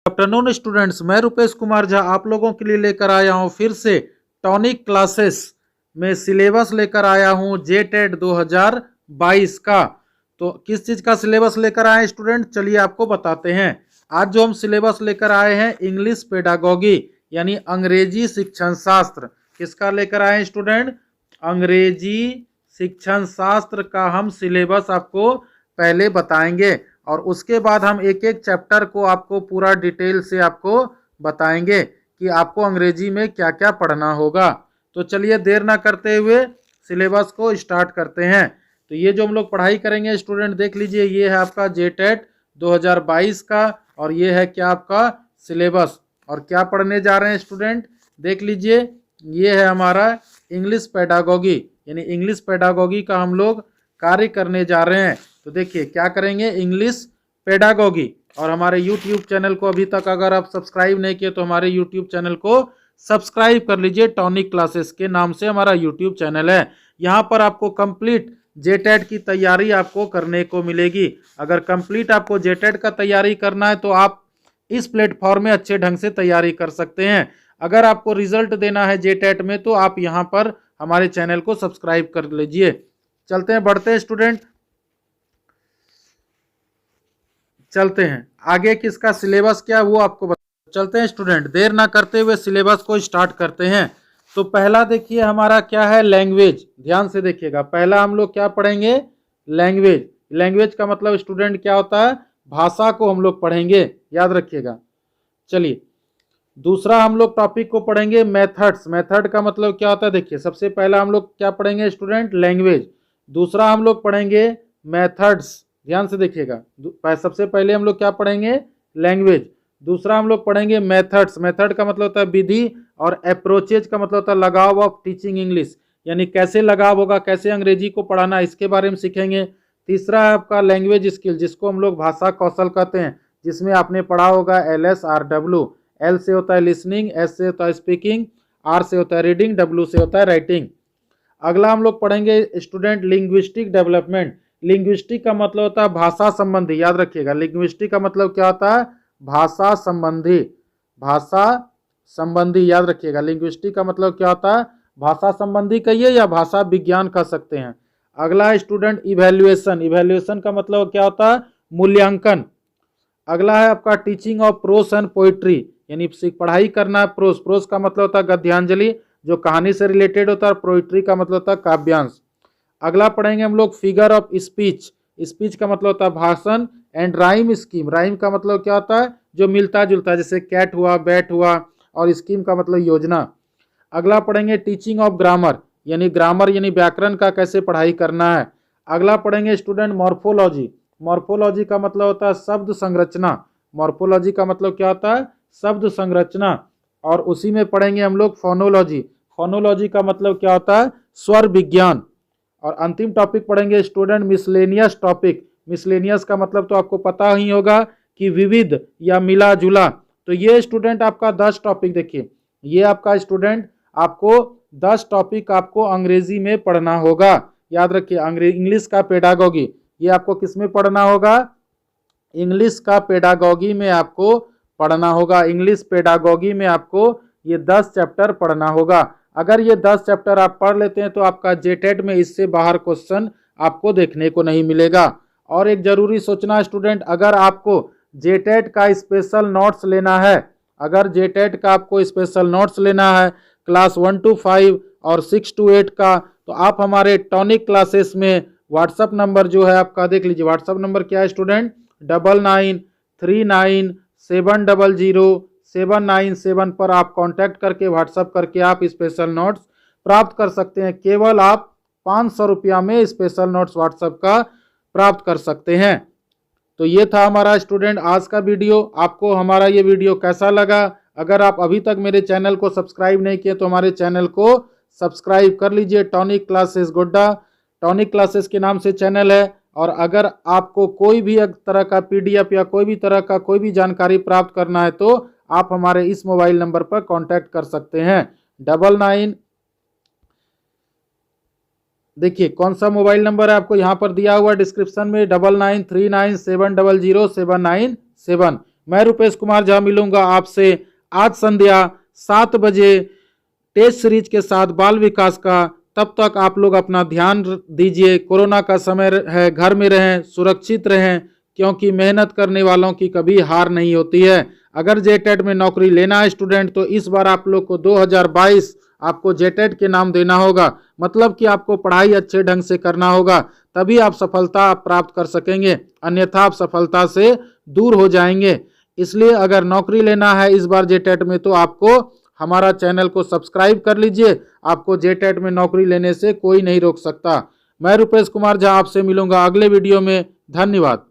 Afternoon students, मैं रुपेश कुमार झा आप लोगों के लिए लेकर आया हूं फिर से टॉनिक क्लासेस में सिलेबस लेकर आया हूं जेटेट 2022 का। तो किस चीज का सिलेबस लेकर आए स्टूडेंट, चलिए आपको बताते हैं। आज जो हम सिलेबस लेकर आए हैं इंग्लिश पेडागोगी यानी अंग्रेजी शिक्षण शास्त्र। किसका लेकर आए स्टूडेंट? अंग्रेजी शिक्षण शास्त्र का हम सिलेबस आपको पहले बताएंगे और उसके बाद हम एक एक चैप्टर को आपको पूरा डिटेल से आपको बताएंगे कि आपको अंग्रेजी में क्या क्या पढ़ना होगा। तो चलिए देर ना करते हुए सिलेबस को स्टार्ट करते हैं। तो ये जो हम लोग पढ़ाई करेंगे स्टूडेंट देख लीजिए, ये है आपका जेटेट 2022 का और ये है क्या आपका सिलेबस। और क्या पढ़ने जा रहे हैं स्टूडेंट देख लीजिए, ये है हमारा इंग्लिश पेडागोगी यानी इंग्लिश पेडागोगी का हम लोग कार्य करने जा रहे हैं। तो देखिए क्या करेंगे, इंग्लिश पेडागोगी। और हमारे यूट्यूब चैनल को अभी तक अगर आप सब्सक्राइब नहीं किए तो हमारे यूट्यूब चैनल को सब्सक्राइब कर लीजिए। टॉनिक क्लासेस के नाम से हमारा यूट्यूब चैनल है। यहाँ पर आपको कंप्लीट जेटेट की तैयारी आपको करने को मिलेगी। अगर कंप्लीट आपको जेटेट का तैयारी करना है तो आप इस प्लेटफॉर्म में अच्छे ढंग से तैयारी कर सकते हैं। अगर आपको रिजल्ट देना है जेटेट में तो आप यहाँ पर हमारे चैनल को सब्सक्राइब कर लीजिए। चलते हैं, बढ़ते हैं स्टूडेंट, चलते हैं आगे। किसका सिलेबस क्या वो आपको चलते हैं स्टूडेंट, देर ना करते हुए सिलेबस को स्टार्ट करते हैं। तो पहला देखिए हमारा क्या है, लैंग्वेज। ध्यान से देखिएगा, पहला हम लोग क्या पढ़ेंगे, लैंग्वेज। लैंग्वेज का मतलब स्टूडेंट क्या होता है, भाषा को हम लोग पढ़ेंगे, याद रखिएगा। चलिए दूसरा हम लोग टॉपिक को पढ़ेंगे मेथड्स। मेथड का मतलब क्या होता है, देखिए सबसे पहला हम लोग क्या पढ़ेंगे स्टूडेंट, लैंग्वेज। दूसरा हम लोग पढ़ेंगे मेथड्स। ध्यान से देखिएगा, सबसे पहले हम लोग क्या पढ़ेंगे, लैंग्वेज। दूसरा हम लोग पढ़ेंगे मेथड्स। मेथड का मतलब होता है विधि और अप्रोचेज का मतलब होता है लगाव ऑफ टीचिंग इंग्लिश, यानी कैसे लगाव होगा, कैसे अंग्रेजी को पढ़ाना, इसके बारे में सीखेंगे। तीसरा है आपका लैंग्वेज स्किल, जिसको हम लोग भाषा कौशल कहते हैं, जिसमें आपने पढ़ा होगा LSRW। L से होता है लिसनिंग, S से होता है स्पीकिंग, R से होता है रीडिंग, W से होता है राइटिंग। अगला हम लोग पढ़ेंगे स्टूडेंट लिंग्विस्टिक डेवलपमेंट। लिंग्विस्टिक का मतलब होता है भाषा संबंधी, याद रखिएगा। लिंग्विस्टिक का मतलब क्या होता है, भाषा संबंधी। भाषा संबंधी याद रखिएगा, लिंग्विस्टिक का मतलब क्या होता है, भाषा संबंधी कहिए या भाषा विज्ञान कह सकते हैं। अगला है स्टूडेंट इवैल्यूएशन। इवैल्यूएशन का मतलब क्या होता है, मूल्यांकन। अगला है आपका teaching of pros and poetry, यानी पढ़ाई करना है प्रोस। प्रोस का मतलब होता है गद्यांजलि, जो कहानी से रिलेटेड होता है। पोइट्री का मतलब होता है काव्यांश। अगला पढ़ेंगे हम लोग फिगर ऑफ स्पीच। स्पीच का मतलब होता है भाषण। And rhyme scheme. राइम का मतलब क्या होता है, जो मिलता जुलता है, जैसे कैट हुआ, बैट हुआ, और स्कीम का मतलब योजना। अगला पढ़ेंगे टीचिंग ऑफ ग्रामर, यानी ग्रामर यानी व्याकरण का कैसे पढ़ाई करना है। अगला पढ़ेंगे स्टूडेंट मॉर्फोलॉजी। मॉर्फोलॉजी का मतलब होता है शब्द संरचना। मॉर्फोलॉजी का मतलब क्या होता है, शब्द संरचना। और उसी में पढ़ेंगे हम लोग फोनोलॉजी। फोनोलॉजी का मतलब क्या होता है, स्वर विज्ञान। और अंतिम टॉपिक पढ़ेंगे स्टूडेंट मिसलेनियस टॉपिक। मिसलेनियस का मतलब तो आपको पता ही होगा कि विविध या मिला जुला। तो ये स्टूडेंट आपका 10 टॉपिक, देखिए ये आपका स्टूडेंट आपको 10 टॉपिक आपको अंग्रेजी में पढ़ना होगा। याद रखिए, इंग्लिश का पेडागोगी, ये आपको किस में पढ़ना होगा, इंग्लिश का पेडागोगी में आपको पढ़ना होगा। इंग्लिश पेडागोगी में आपको ये 10 चैप्टर पढ़ना होगा। अगर ये 10 चैप्टर आप पढ़ लेते हैं तो आपका जेटेट में इससे बाहर क्वेश्चन आपको देखने को नहीं मिलेगा। और एक जरूरी सोचना स्टूडेंट, अगर आपको जेटेट का स्पेशल नोट्स लेना है, अगर जेटेट का आपको स्पेशल नोट्स लेना है क्लास 1 to 5 और 6 to 8 का, तो आप हमारे टॉनिक क्लासेस में व्हाट्सअप नंबर जो है आपका देख लीजिए। व्हाट्सअप नंबर क्या है स्टूडेंट, 9939700797 पर आप कांटेक्ट करके व्हाट्सअप करके आप स्पेशल नोट्स प्राप्त कर सकते हैं। केवल आप 500 रुपया में स्पेशल नोट्स व्हाट्सअप का प्राप्त कर सकते हैं। तो ये था हमारा स्टूडेंट आज का वीडियो। आपको हमारा ये वीडियो कैसा लगा? अगर आप अभी तक मेरे चैनल को सब्सक्राइब नहीं किए तो हमारे चैनल को सब्सक्राइब कर लीजिए। Tonic classes Godda, tonic classes के नाम से चैनल है। और अगर आपको कोई भी तरह का PDF या कोई भी तरह का कोई भी जानकारी प्राप्त करना है तो आप हमारे इस मोबाइल नंबर पर कांटेक्ट कर सकते हैं। 99, देखिए कौन सा मोबाइल नंबर है आपको यहाँ पर दिया हुआ डिस्क्रिप्शन में, 9939700797। मैं रुपेश कुमार झा मिलूंगा आपसे आज संध्या 7 बजे टेस्ट सीरीज के साथ बाल विकास का। तब तक आप लोग अपना ध्यान दीजिए। कोरोना का समय है, घर में रहें, सुरक्षित रहें, क्योंकि मेहनत करने वालों की कभी हार नहीं होती है। अगर जेटेट में नौकरी लेना है स्टूडेंट, तो इस बार आप लोग को 2022 आपको जेटेट के नाम देना होगा। मतलब कि आपको पढ़ाई अच्छे ढंग से करना होगा, तभी आप सफलता प्राप्त कर सकेंगे, अन्यथा आप सफलता से दूर हो जाएंगे। इसलिए अगर नौकरी लेना है इस बार जेटेट में, तो आपको हमारा चैनल को सब्सक्राइब कर लीजिए। आपको जेटेट में नौकरी लेने से कोई नहीं रोक सकता। मैं रुपेश कुमार झा आपसे मिलूंगा अगले वीडियो में। धन्यवाद।